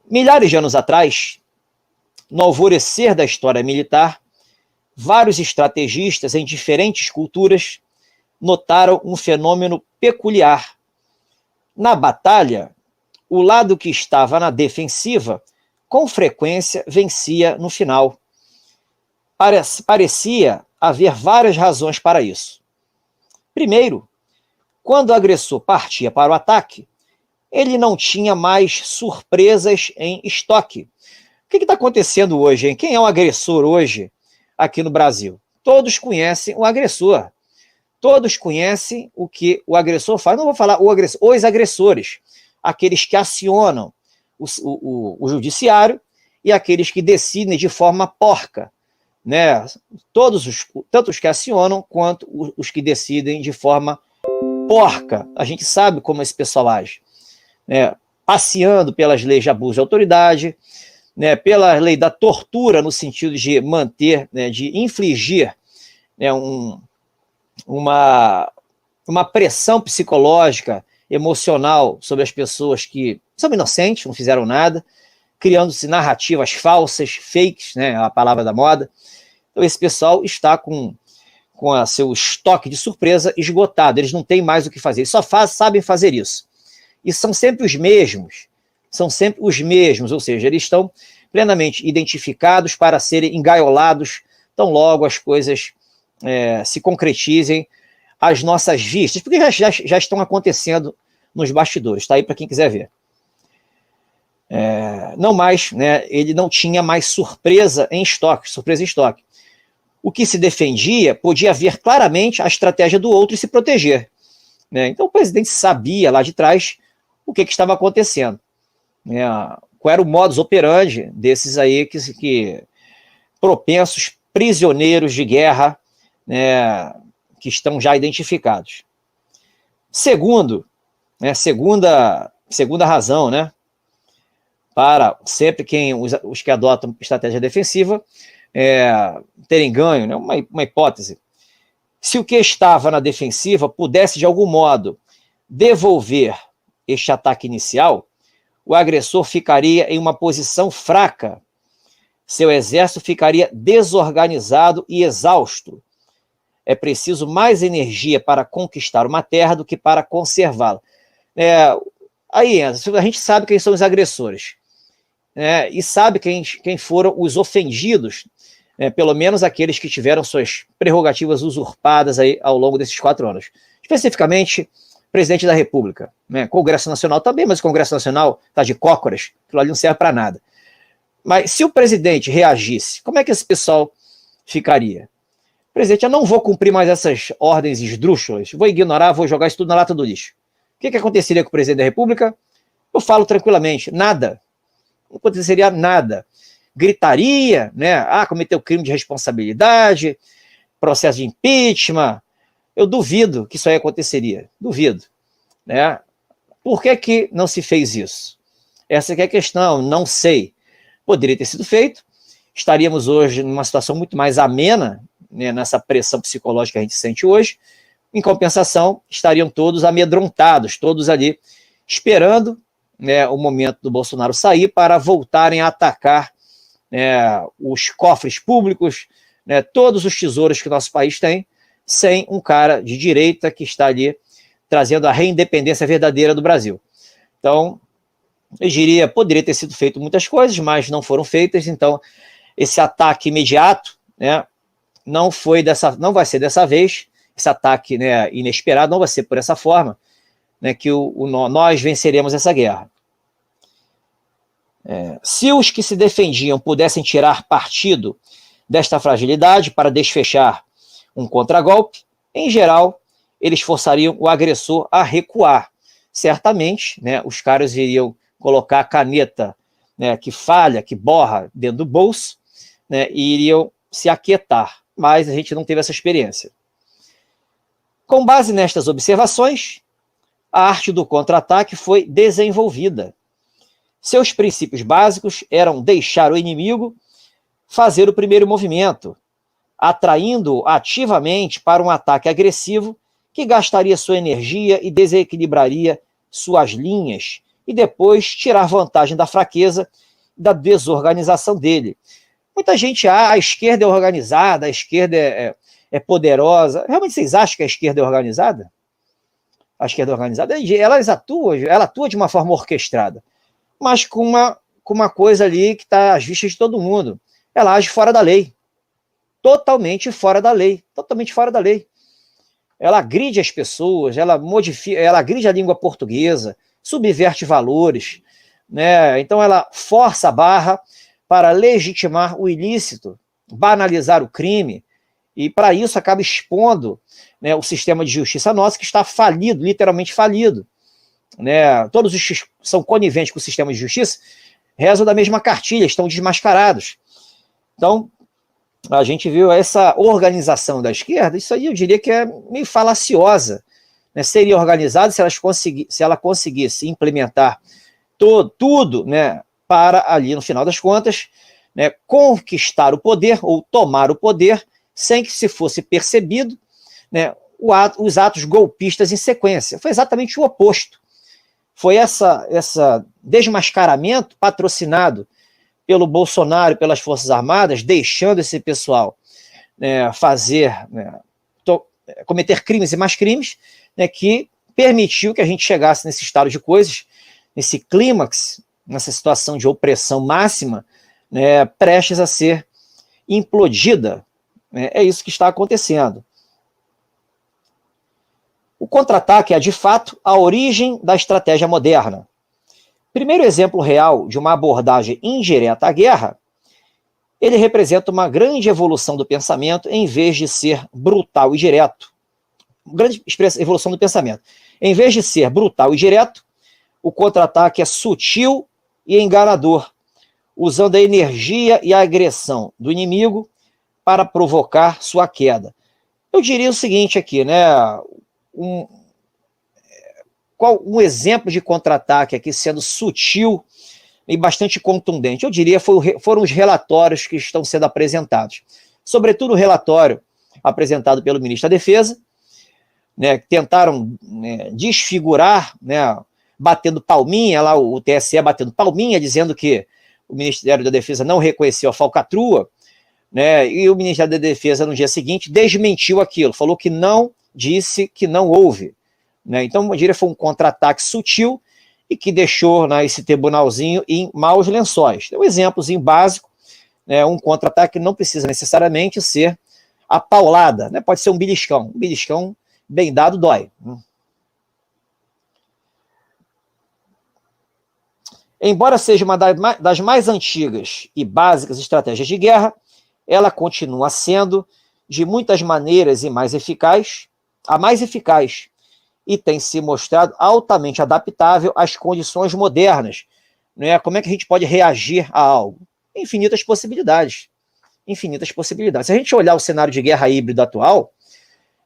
Milhares de anos atrás, no alvorecer da história militar, vários estrategistas em diferentes culturas notaram um fenômeno peculiar. Na batalha, o lado que estava na defensiva, com frequência, vencia no final. Parecia haver várias razões para isso. Primeiro, quando o agressor partia para o ataque, ele não tinha mais surpresas em estoque. O que está acontecendo hoje, hein? Quem é o agressor hoje aqui no Brasil? Todos conhecem o agressor. Todos conhecem o que o agressor faz. Não vou falar o agressor, os agressores. Aqueles que acionam o judiciário e aqueles que decidem de forma porca. Né? Tanto os que acionam quanto os que decidem de forma porca. A gente sabe como esse pessoal age. Né? Passeando pelas leis de abuso de autoridade, né? Pela lei da tortura, no sentido de manter, né? De infligir, né? uma pressão psicológica, emocional sobre as pessoas que são inocentes, não fizeram nada, criando-se narrativas falsas, fakes, né? A palavra da moda. Então esse pessoal está com seu estoque de surpresa esgotado, eles não têm mais o que fazer, eles só sabem fazer isso. E são sempre os mesmos, ou seja, eles estão plenamente identificados para serem engaiolados tão logo as coisas se concretizem às nossas vistas, porque já estão acontecendo nos bastidores, está aí para quem quiser ver. Não mais, né, ele não tinha mais surpresa em estoque. O que se defendia podia ver claramente a estratégia do outro e se proteger. Né? Então o presidente sabia lá de trás o que estava acontecendo. Né? Qual era o modus operandi desses aí que propensos prisioneiros de guerra, né, que estão já identificados. Segundo, né, segunda razão, né, para sempre os que adotam estratégia defensiva terem ganho, né, uma hipótese. Se o que estava na defensiva pudesse, de algum modo, devolver este ataque inicial, o agressor ficaria em uma posição fraca. Seu exército ficaria desorganizado e exausto. É preciso mais energia para conquistar uma terra do que para conservá-la. Aí a gente sabe quem são os agressores. E sabe quem foram os ofendidos, pelo menos aqueles que tiveram suas prerrogativas usurpadas aí ao longo desses 4 anos. Especificamente, presidente da República. Congresso Nacional também, mas o Congresso Nacional está de cócoras, aquilo ali não serve para nada. Mas se o presidente reagisse, como é que esse pessoal ficaria? Presidente, eu não vou cumprir mais essas ordens esdrúxulas, vou ignorar, vou jogar isso tudo na lata do lixo. O que aconteceria com o presidente da República? Eu falo tranquilamente, nada. Não aconteceria nada. Gritaria, né? Cometeu crime de responsabilidade, processo de impeachment. Eu duvido que isso aí aconteceria. Duvido. Né? Por que não se fez isso? Essa que é a questão, não sei. Poderia ter sido feito. Estaríamos hoje numa situação muito mais amena, né, nessa pressão psicológica que a gente sente hoje. Em compensação, estariam todos amedrontados, todos ali esperando, né, o momento do Bolsonaro sair para voltarem a atacar, né, os cofres públicos, né, todos os tesouros que o nosso país tem, sem um cara de direita que está ali trazendo a reindependência verdadeira do Brasil. Então, eu diria, poderia ter sido feito muitas coisas, mas não foram feitas. Então, esse ataque imediato, né, não vai ser dessa vez. Esse ataque, né, inesperado não vai ser por essa forma, né, que nós venceremos essa guerra. Se os que se defendiam pudessem tirar partido desta fragilidade para desfechar um contragolpe, em geral, eles forçariam o agressor a recuar. Certamente, né, os caras iriam colocar a caneta, né, que falha, que borra dentro do bolso, né, e iriam se aquietar, mas a gente não teve essa experiência. Com base nestas observações, a arte do contra-ataque foi desenvolvida. Seus princípios básicos eram deixar o inimigo fazer o primeiro movimento, atraindo-o ativamente para um ataque agressivo que gastaria sua energia e desequilibraria suas linhas e depois tirar vantagem da fraqueza, da desorganização dele. Muita gente, a esquerda é organizada, a esquerda é poderosa. Realmente vocês acham que a esquerda é organizada? A esquerda é organizada, ela atua de uma forma orquestrada, mas com uma coisa ali que está às vistas de todo mundo. Ela age fora da lei. Totalmente fora da lei. Totalmente fora da lei. Ela agride as pessoas, ela agride a língua portuguesa, subverte valores, né? Então ela força a barra para legitimar o ilícito, banalizar o crime, e para isso acaba expondo, né, o sistema de justiça nosso, que está falido, literalmente falido. Né? Todos os que são coniventes com o sistema de justiça rezam da mesma cartilha, estão desmascarados. Então, a gente viu essa organização da esquerda, isso aí eu diria que é meio falaciosa. Né? Seria organizada se ela conseguisse implementar tudo, né, para ali, no final das contas, né, conquistar o poder ou tomar o poder sem que se fosse percebido, né, os atos golpistas em sequência. Foi exatamente o oposto. Foi essa desmascaramento patrocinado pelo Bolsonaro e pelas Forças Armadas, deixando esse pessoal, né, cometer crimes e mais crimes, né, que permitiu que a gente chegasse nesse estado de coisas, nesse clímax, nessa situação de opressão máxima, né, prestes a ser implodida. Né, é isso que está acontecendo. O contra-ataque é, de fato, a origem da estratégia moderna. Primeiro exemplo real de uma abordagem indireta à guerra, ele representa uma grande evolução do pensamento em vez de ser brutal e direto. Grande evolução do pensamento. Em vez de ser brutal e direto, o contra-ataque é sutil e enganador, usando a energia e a agressão do inimigo para provocar sua queda. Eu diria o seguinte aqui, né? Um exemplo de contra-ataque aqui sendo sutil e bastante contundente, eu diria, foram os relatórios que estão sendo apresentados. Sobretudo o relatório apresentado pelo ministro da Defesa, né, que tentaram, né, desfigurar, né, batendo palminha, lá o TSE batendo palminha, dizendo que o Ministério da Defesa não reconheceu a falcatrua, né, e o Ministério da Defesa, no dia seguinte, desmentiu aquilo, falou que não, disse que não houve. Né? Então, eu diria que foi um contra-ataque sutil e que deixou, né, esse tribunalzinho em maus lençóis. Um exemplozinho básico, né, um contra-ataque que não precisa necessariamente ser a paulada, né? Pode ser um beliscão bem dado dói. Embora seja uma das mais antigas e básicas estratégias de guerra, ela continua sendo, de muitas maneiras e mais eficaz, a mais eficaz, e tem se mostrado altamente adaptável às condições modernas. Né? Como é que a gente pode reagir a algo? Infinitas possibilidades. Infinitas possibilidades. Se a gente olhar o cenário de guerra híbrida atual,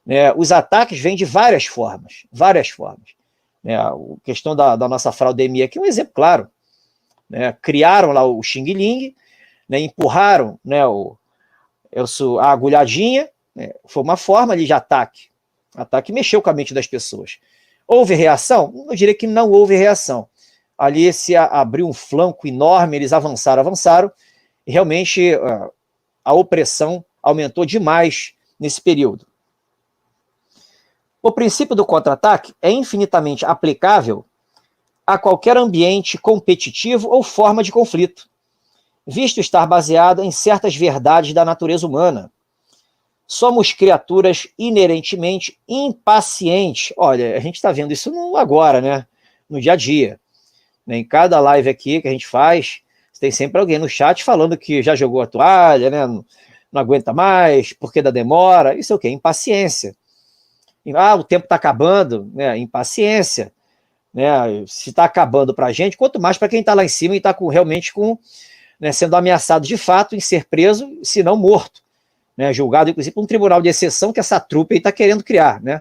né, os ataques vêm de várias formas. Várias formas. Né? A questão da nossa fraudemia aqui é um exemplo claro. Né? Criaram lá o Xing Ling, né, empurraram, né, a agulhadinha, né, foi uma forma ali de ataque. Ataque mexeu com a mente das pessoas. Houve reação? Eu diria que não houve reação. Ali se abriu um flanco enorme, eles avançaram, e realmente a opressão aumentou demais nesse período. O princípio do contra-ataque é infinitamente aplicável a qualquer ambiente competitivo ou forma de conflito, visto estar baseado em certas verdades da natureza humana. Somos criaturas inerentemente impacientes. Olha, a gente está vendo isso agora, né? No dia a dia. Em cada live aqui que a gente faz, tem sempre alguém no chat falando que já jogou a toalha, né? Não aguenta mais, por que da demora? Isso é o quê? Impaciência. O tempo está acabando, né? Impaciência. Né? Se está acabando para a gente, quanto mais para quem está lá em cima e está realmente né, sendo ameaçado de fato em ser preso, se não morto. Né, julgado, inclusive, por um tribunal de exceção que essa trupe está querendo criar, né,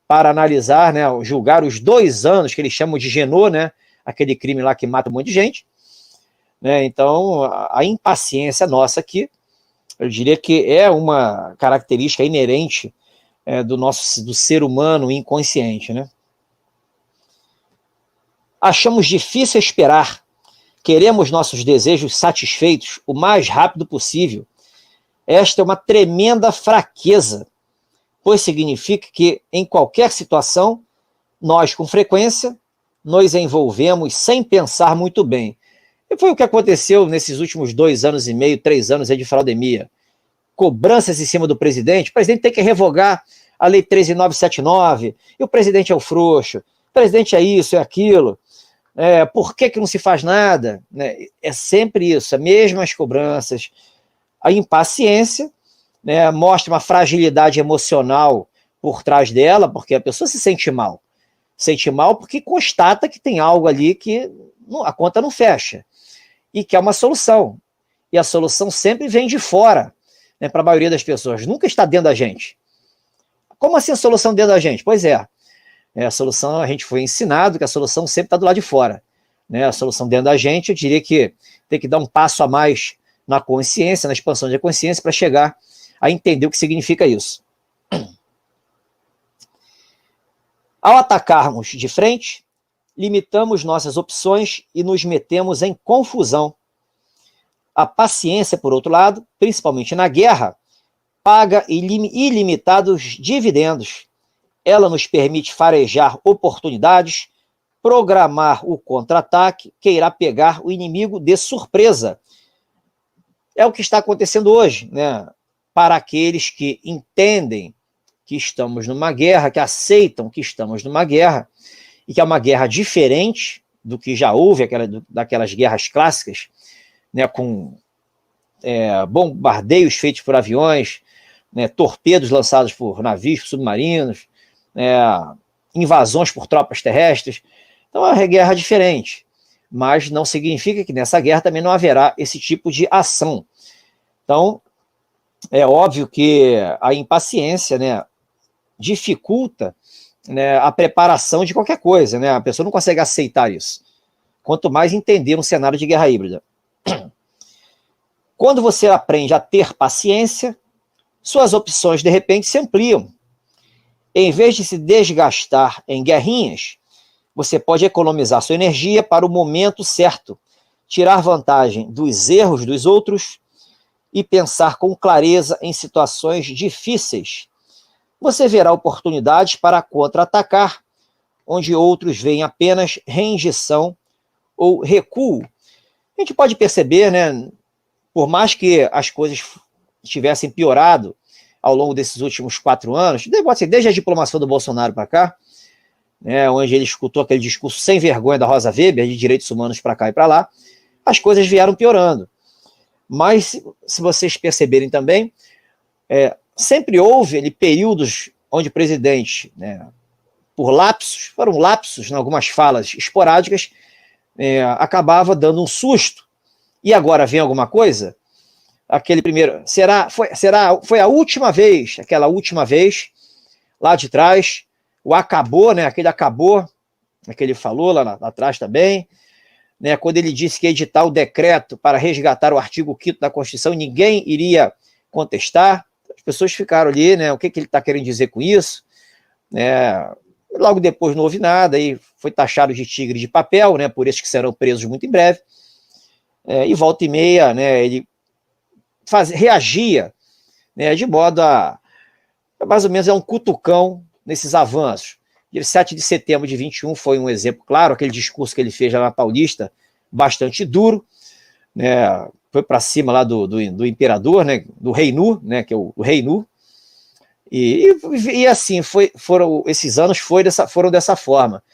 para analisar, né, julgar os 2 anos que eles chamam de Genô, né, aquele crime lá que mata um monte de gente. Né, então, a impaciência nossa aqui, eu diria que é uma característica inerente do ser humano inconsciente. Né. Achamos difícil esperar. Queremos nossos desejos satisfeitos o mais rápido possível. Esta é uma tremenda fraqueza, pois significa que, em qualquer situação, nós, com frequência, nos envolvemos sem pensar muito bem. E foi o que aconteceu nesses últimos 2 anos e meio, 3 anos de Fraudemia. Cobranças em cima do presidente. O presidente tem que revogar a Lei 13.979, e o presidente é o frouxo, o presidente é isso, é aquilo. Por que não se faz nada? É sempre isso, as mesmas cobranças. A impaciência, né, mostra uma fragilidade emocional por trás dela, porque a pessoa se sente mal. Sente mal porque constata que tem algo ali que a conta não fecha e quer uma solução. E a solução sempre vem de fora, né, para a maioria das pessoas, nunca está dentro da gente. Como assim a solução dentro da gente? Pois é, a solução, a gente foi ensinado que a solução sempre está do lado de fora. Né? A solução dentro da gente, eu diria que tem que dar um passo a mais na consciência, na expansão da consciência, para chegar a entender o que significa isso. Ao atacarmos de frente, limitamos nossas opções e nos metemos em confusão. A paciência, por outro lado, principalmente na guerra, paga ilimitados dividendos. Ela nos permite farejar oportunidades, programar o contra-ataque que irá pegar o inimigo de surpresa. É o que está acontecendo hoje, né? Para aqueles que entendem que estamos numa guerra, que aceitam que estamos numa guerra, e que é uma guerra diferente do que já houve, daquelas guerras clássicas, né, com bombardeios feitos por aviões, né, torpedos lançados por navios, por submarinos, invasões por tropas terrestres. Então é uma guerra diferente, mas não significa que nessa guerra também não haverá esse tipo de ação. Então, é óbvio que a impaciência, né, dificulta, né, a preparação de qualquer coisa, né? A pessoa não consegue aceitar isso. Quanto mais entender um cenário de guerra híbrida. Quando você aprende a ter paciência, suas opções de repente se ampliam. Em vez de se desgastar em guerrinhas, você pode economizar sua energia para o momento certo, tirar vantagem dos erros dos outros e pensar com clareza em situações difíceis. Você verá oportunidades para contra-atacar, onde outros veem apenas reengição ou recuo. A gente pode perceber, né, por mais que as coisas tivessem piorado ao longo desses últimos 4 anos, desde a diplomação do Bolsonaro para cá, né, onde ele escutou aquele discurso sem vergonha da Rosa Weber, de direitos humanos para cá e para lá, as coisas vieram piorando. Mas, se vocês perceberem também, sempre houve períodos onde o presidente, né, por lapsos, foram lapsos em algumas falas esporádicas, acabava dando um susto. E agora vem alguma coisa? Aquele primeiro, foi a última vez, aquela última vez, lá de trás, o acabou, né, aquele acabou, que ele falou lá atrás também, né, quando ele disse que ia editar o decreto para resgatar o artigo 5º da Constituição, ninguém iria contestar. As pessoas ficaram ali, né, o que ele está querendo dizer com isso? Logo depois não houve nada, aí foi taxado de tigre de papel, né, por esses que serão presos muito em breve, e volta e meia, né, ele reagia, né, de modo a mais ou menos um cutucão nesses avanços. Dia 7 de setembro de 21 foi um exemplo claro, aquele discurso que ele fez lá na Paulista, bastante duro, né, foi para cima lá do imperador, né, do rei Nu, né, que é o rei Nu, e assim, esses anos foram dessa forma.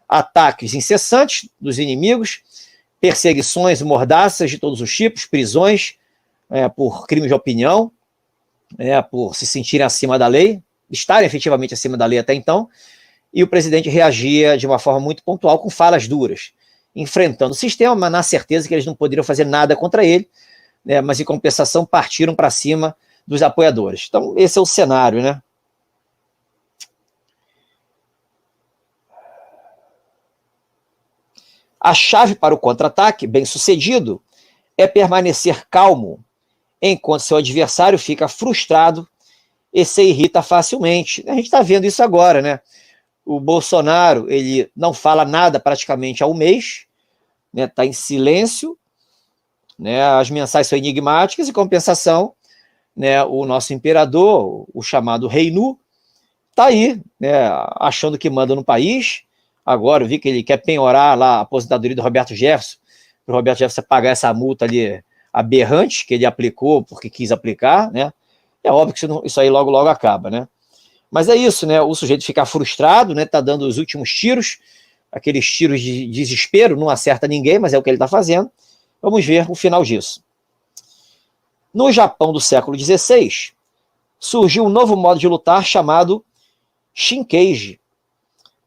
Ataques incessantes dos inimigos, perseguições mordaças de todos os tipos, prisões por crimes de opinião, por se sentirem acima da lei, estarem efetivamente acima da lei até então, e o presidente reagia de uma forma muito pontual, com falas duras, enfrentando o sistema, mas na certeza que eles não poderiam fazer nada contra ele, né, mas em compensação partiram para cima dos apoiadores. Então esse é o cenário, né? A chave para o contra-ataque bem sucedido é permanecer calmo, enquanto seu adversário fica frustrado e se irrita facilmente. A gente está vendo isso agora, né? O Bolsonaro, ele não fala nada praticamente há um mês, né, tá em silêncio, né, as mensagens são enigmáticas, em compensação, né, o nosso imperador, o chamado Rei Nu, tá aí, né, achando que manda no país. Agora eu vi que ele quer penhorar lá a aposentadoria do Roberto Jefferson, para o Roberto Jefferson pagar essa multa ali aberrante que ele aplicou porque quis aplicar, né? É óbvio que isso aí logo logo acaba, né? Mas é isso, né? O sujeito fica frustrado, né? Tá dando os últimos tiros, aqueles tiros de desespero, não acerta ninguém, mas é o que ele está fazendo. Vamos ver o final disso. No Japão do século XVI, surgiu um novo modo de lutar chamado Shinkeiji.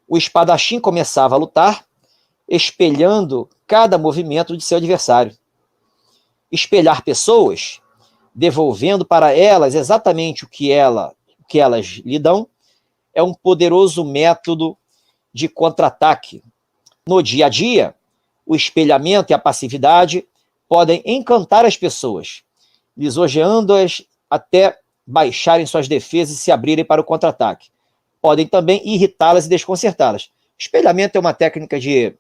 O espadachim começava a lutar espelhando cada movimento de seu adversário. Espelhar pessoas, devolvendo para elas exatamente o que elas lhe dão, é um poderoso método de contra-ataque. No dia a dia, o espelhamento e a passividade podem encantar as pessoas, lisonjeando-as até baixarem suas defesas e se abrirem para o contra-ataque. Podem também irritá-las e desconcertá-las. Espelhamento é uma técnica de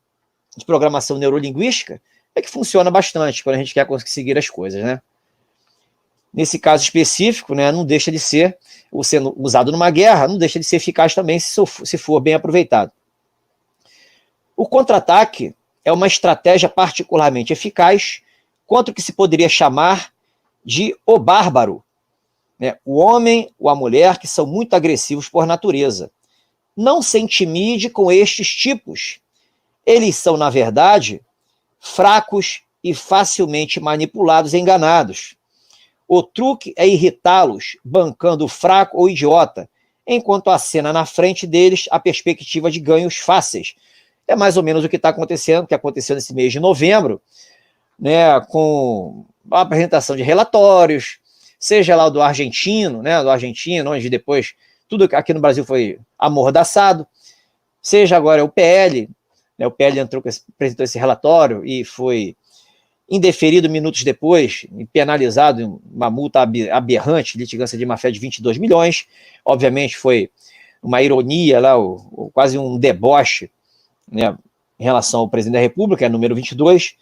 programação neurolinguística que funciona bastante quando a gente quer conseguir as coisas, né? Nesse caso específico, né, não deixa de ser, sendo usado numa guerra, não deixa de ser eficaz também se for bem aproveitado. O contra-ataque é uma estratégia particularmente eficaz contra o que se poderia chamar de o bárbaro, né? O homem ou a mulher que são muito agressivos por natureza. Não se intimide com estes tipos. Eles são, na verdade, fracos e facilmente manipulados e enganados. O truque é irritá-los, bancando o fraco ou idiota, enquanto acena na frente deles a perspectiva de ganhos fáceis. É mais ou menos o que está acontecendo, que aconteceu nesse mês de novembro, né, com a apresentação de relatórios, seja lá do argentino, né, onde depois tudo aqui no Brasil foi amordaçado, seja agora o PL, né, o PL apresentou esse relatório e foi indeferido minutos depois, e penalizado em uma multa aberrante, litigância de má-fé de 22 milhões, obviamente foi uma ironia lá, quase um deboche, né, em relação ao presidente da República, é número 22,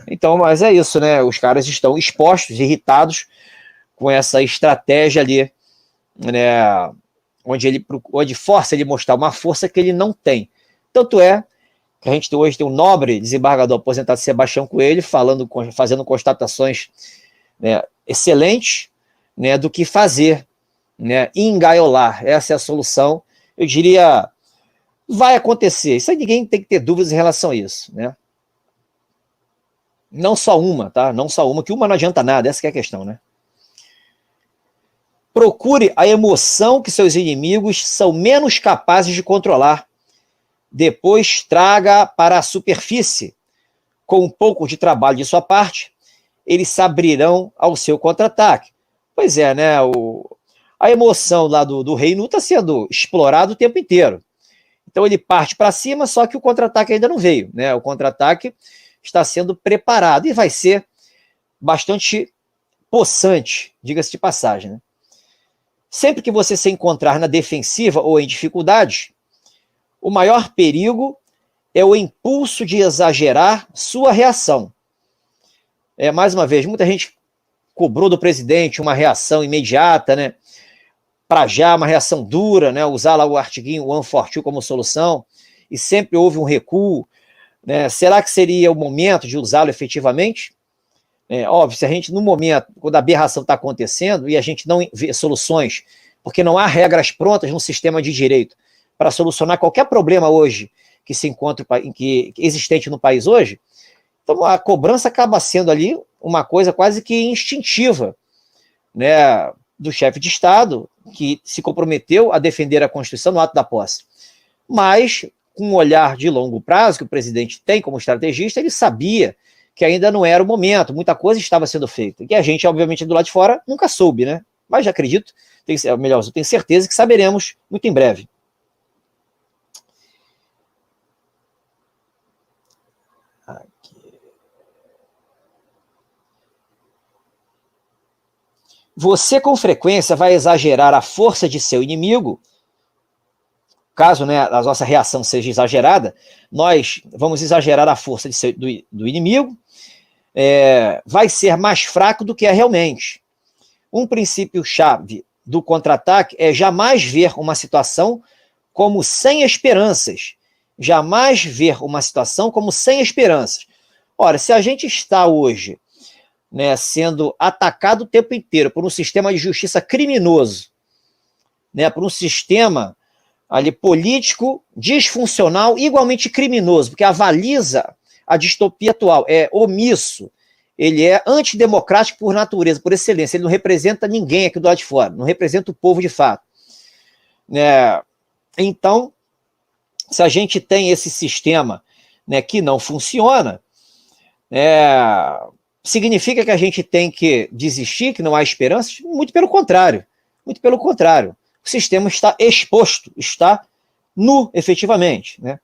então, mas é isso, né, os caras estão expostos, irritados com essa estratégia ali, né, onde força ele mostrar uma força que ele não tem. Tanto é que a gente hoje tem um nobre desembargador aposentado Sebastião Coelho fazendo constatações, né, excelentes, né, do que fazer, né, engaiolar. Essa é a solução. Eu diria, vai acontecer. Isso aí ninguém tem que ter dúvidas em relação a isso, né? Não só uma, tá? Não só uma, que uma não adianta nada, essa que é a questão, né? Procure a emoção que seus inimigos são menos capazes de controlar. Depois traga para a superfície. Com um pouco de trabalho de sua parte, eles se abrirão ao seu contra-ataque. Pois é, né? A emoção lá do Rei Nu está sendo explorado o tempo inteiro. Então ele parte para cima, só que o contra-ataque ainda não veio, né? O contra-ataque está sendo preparado e vai ser bastante possante, diga-se de passagem, né? Sempre que você se encontrar na defensiva ou em dificuldades, o maior perigo é o impulso de exagerar sua reação. Mais uma vez, muita gente cobrou do presidente uma reação imediata, né? Para já, uma reação dura, né? Usar lá o artiguinho One for Two como solução, e sempre houve um recuo, né? Será que seria o momento de usá-lo efetivamente? Óbvio, se a gente, no momento, quando a aberração está acontecendo e a gente não vê soluções, porque não há regras prontas no sistema de direito para solucionar qualquer problema hoje que se encontra existente no país hoje, então a cobrança acaba sendo ali uma coisa quase que instintiva, né, do chefe de Estado, que se comprometeu a defender a Constituição no ato da posse. Mas, com um olhar de longo prazo que o presidente tem como estrategista, ele sabia que ainda não era o momento, muita coisa estava sendo feita, que a gente, obviamente, do lado de fora, nunca soube, né? Mas já acredito, melhor, eu tenho certeza que saberemos muito em breve. Aqui. Você, com frequência, vai exagerar a força de seu inimigo caso, né, a nossa reação seja exagerada, nós vamos exagerar a força do inimigo, vai ser mais fraco do que é realmente. Um princípio-chave do contra-ataque é jamais ver uma situação como sem esperanças. Jamais ver uma situação como sem esperanças. Ora, se a gente está hoje, né, sendo atacado o tempo inteiro por um sistema de justiça criminoso, né, por um sistema ali político disfuncional, igualmente criminoso, porque avaliza a distopia atual, é omisso, ele é antidemocrático por natureza, por excelência, ele não representa ninguém aqui do lado de fora, não representa o povo de fato. Então, se a gente tem esse sistema, né, que não funciona, significa que a gente tem que desistir, que não há esperança? Muito pelo contrário, muito pelo contrário. O sistema está exposto, está nu, efetivamente, né?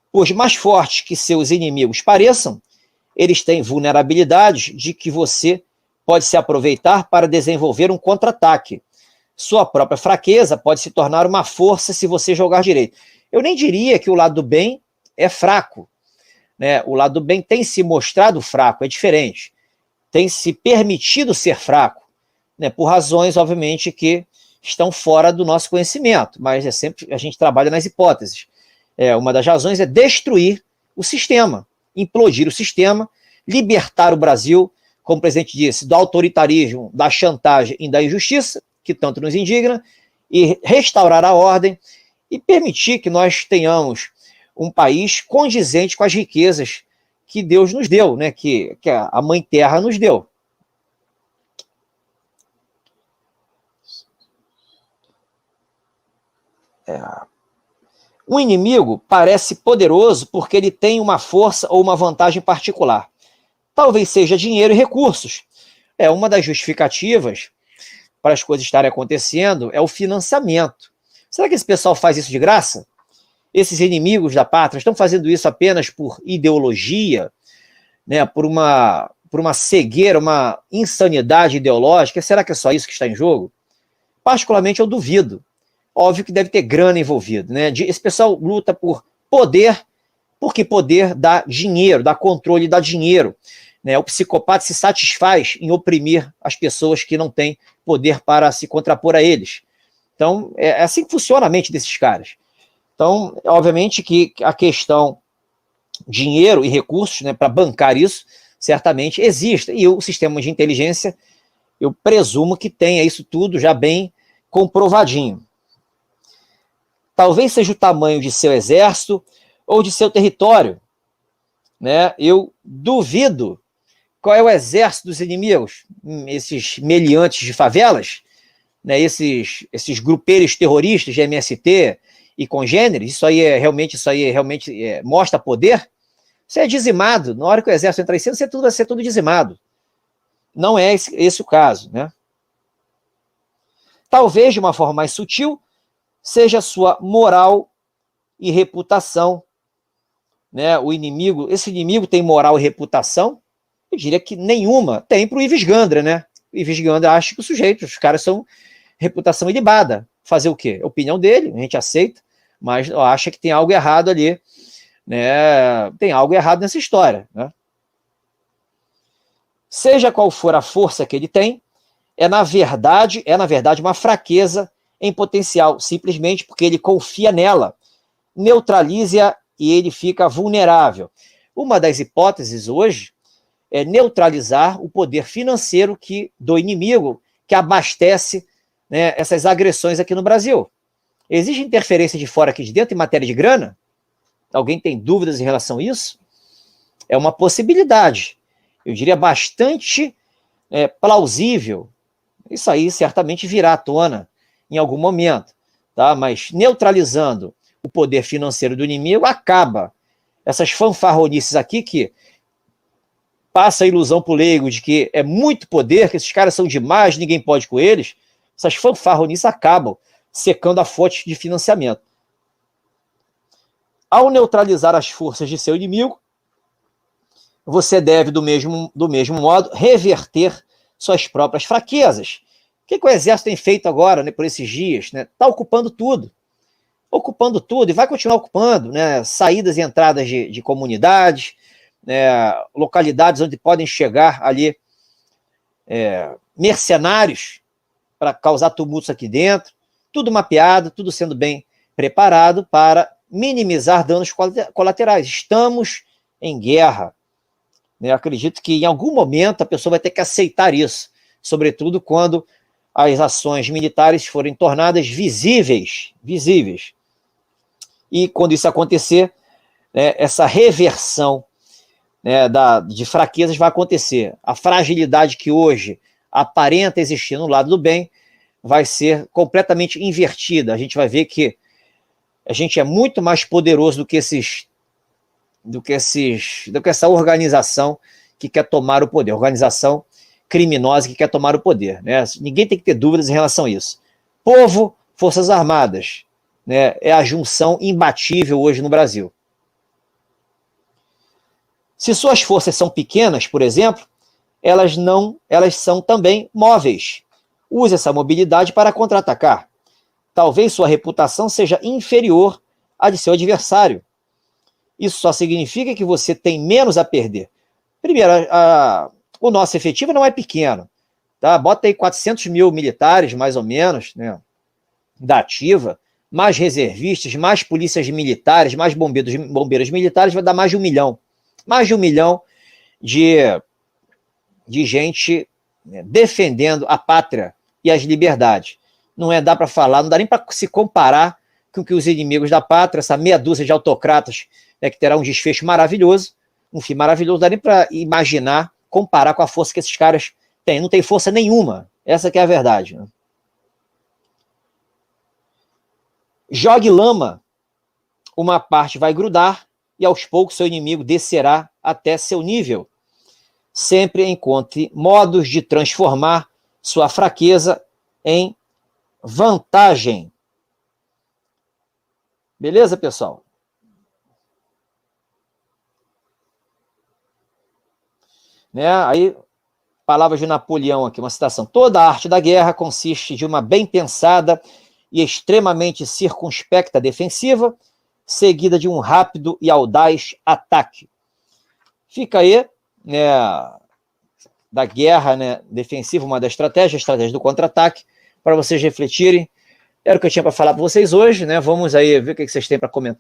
Por mais fortes que seus inimigos pareçam, eles têm vulnerabilidades de que você pode se aproveitar para desenvolver um contra-ataque. Sua própria fraqueza pode se tornar uma força se você jogar direito. Eu nem diria que o lado do bem é fraco, né? O lado do bem tem se mostrado fraco, é diferente. Tem se permitido ser fraco, né? Por razões, obviamente, que estão fora do nosso conhecimento, mas é sempre a gente trabalha nas hipóteses. Uma das razões é destruir o sistema, implodir o sistema, libertar o Brasil, como o presidente disse, do autoritarismo, da chantagem e da injustiça, que tanto nos indigna, e restaurar a ordem e permitir que nós tenhamos um país condizente com as riquezas que Deus nos deu, né? que a Mãe Terra nos deu. O inimigo parece poderoso porque ele tem uma força ou uma vantagem particular. Talvez seja dinheiro e recursos. Uma das justificativas para as coisas estarem acontecendo é o financiamento. Será que esse pessoal faz isso de graça? Esses inimigos da pátria estão fazendo isso apenas por ideologia, né, por uma cegueira, uma insanidade ideológica? Será que é só isso que está em jogo? Particularmente eu duvido. Óbvio que deve ter grana envolvida, né? Esse pessoal luta por poder, porque poder dá dinheiro, dá controle, dá dinheiro. Né? O psicopata se satisfaz em oprimir as pessoas que não têm poder para se contrapor a eles. Então, é assim que funciona a mente desses caras. Então, obviamente que a questão dinheiro e recursos, né, para bancar isso, certamente existe. E o sistema de inteligência, eu presumo que tenha isso tudo já bem comprovadinho. Talvez seja o tamanho de seu exército ou de seu território, né? Eu duvido. Qual é o exército dos inimigos? Esses meliantes de favelas, né? Esses grupeiros terroristas de MST e congêneres. Isso aí realmente mostra poder. Isso é dizimado. Na hora que o exército entrar em cena, vai ser tudo dizimado. Não é esse o caso, né? Talvez de uma forma mais sutil seja sua moral e reputação, né? Esse inimigo tem moral e reputação? Eu diria que nenhuma. Tem para o Ives Gandra, né? O Ives Gandra acha que os caras são reputação ilibada. Fazer o quê? É a opinião dele, a gente aceita, mas acha que tem algo errado ali, né? Tem algo errado nessa história, né? Seja qual for a força que ele tem, na verdade uma fraqueza em potencial, simplesmente porque ele confia nela, neutraliza-a e ele fica vulnerável. Uma das hipóteses hoje é neutralizar o poder financeiro do inimigo que abastece, né, essas agressões aqui no Brasil. Existe interferência de fora aqui de dentro em matéria de grana? Alguém tem dúvidas em relação a isso? É uma possibilidade. Eu diria bastante plausível. Isso aí certamente virá à tona em algum momento, tá? Mas neutralizando o poder financeiro do inimigo, acaba essas fanfarronices aqui que passa a ilusão para o leigo de que é muito poder, que esses caras são demais, ninguém pode com eles. Essas fanfarronices acabam secando a fonte de financiamento. Ao neutralizar as forças de seu inimigo, você deve, do mesmo modo, reverter suas próprias fraquezas. O que o exército tem feito agora, né, por esses dias? Está ocupando tudo. ocupando tudo, e vai continuar ocupando, né, saídas e entradas de comunidades, né, localidades onde podem chegar ali mercenários para causar tumultos aqui dentro, tudo mapeado, tudo sendo bem preparado para minimizar danos colaterais. Estamos em guerra. Eu acredito que em algum momento a pessoa vai ter que aceitar isso, sobretudo quando as ações militares forem tornadas visíveis. E quando isso acontecer, né, essa reversão, né, de fraquezas vai acontecer. A fragilidade que hoje aparenta existir no lado do bem vai ser completamente invertida. A gente vai ver que a gente é muito mais poderoso do que essa organização que quer tomar o poder, organização criminosa que quer tomar o poder, né? Ninguém tem que ter dúvidas em relação a isso. Povo, Forças Armadas, né, é a junção imbatível hoje no Brasil. Se suas forças são pequenas, por exemplo, elas são também móveis. Use essa mobilidade para contra-atacar. Talvez sua reputação seja inferior à de seu adversário. Isso só significa que você tem menos a perder. Primeiro, o nosso efetivo não é pequeno. Tá? Bota aí 400 mil militares, mais ou menos, né, da ativa, mais reservistas, mais polícias militares, mais bombeiros militares, vai dar mais de 1 milhão. Mais de 1 milhão de gente, né, defendendo a pátria e as liberdades. Não dá para falar, não dá nem para se comparar com que os inimigos da pátria, essa meia dúzia de autocratas, né, que terá um desfecho maravilhoso, um fim maravilhoso, não dá nem para imaginar, comparar com a força que esses caras têm. Não tem força nenhuma, essa que é a verdade. Né? Jogue lama, uma parte vai grudar e aos poucos seu inimigo descerá até seu nível. Sempre encontre modos de transformar sua fraqueza em vantagem. Beleza, pessoal? Né? Aí, palavras de Napoleão aqui, uma citação. Toda a arte da guerra consiste de uma bem pensada e extremamente circunspecta defensiva, seguida de um rápido e audaz ataque. Fica aí, né, da guerra, né, defensiva, uma das estratégias, a estratégia do contra-ataque, para vocês refletirem. Era o que eu tinha para falar para vocês hoje, né? Vamos aí ver o que vocês têm para comentar.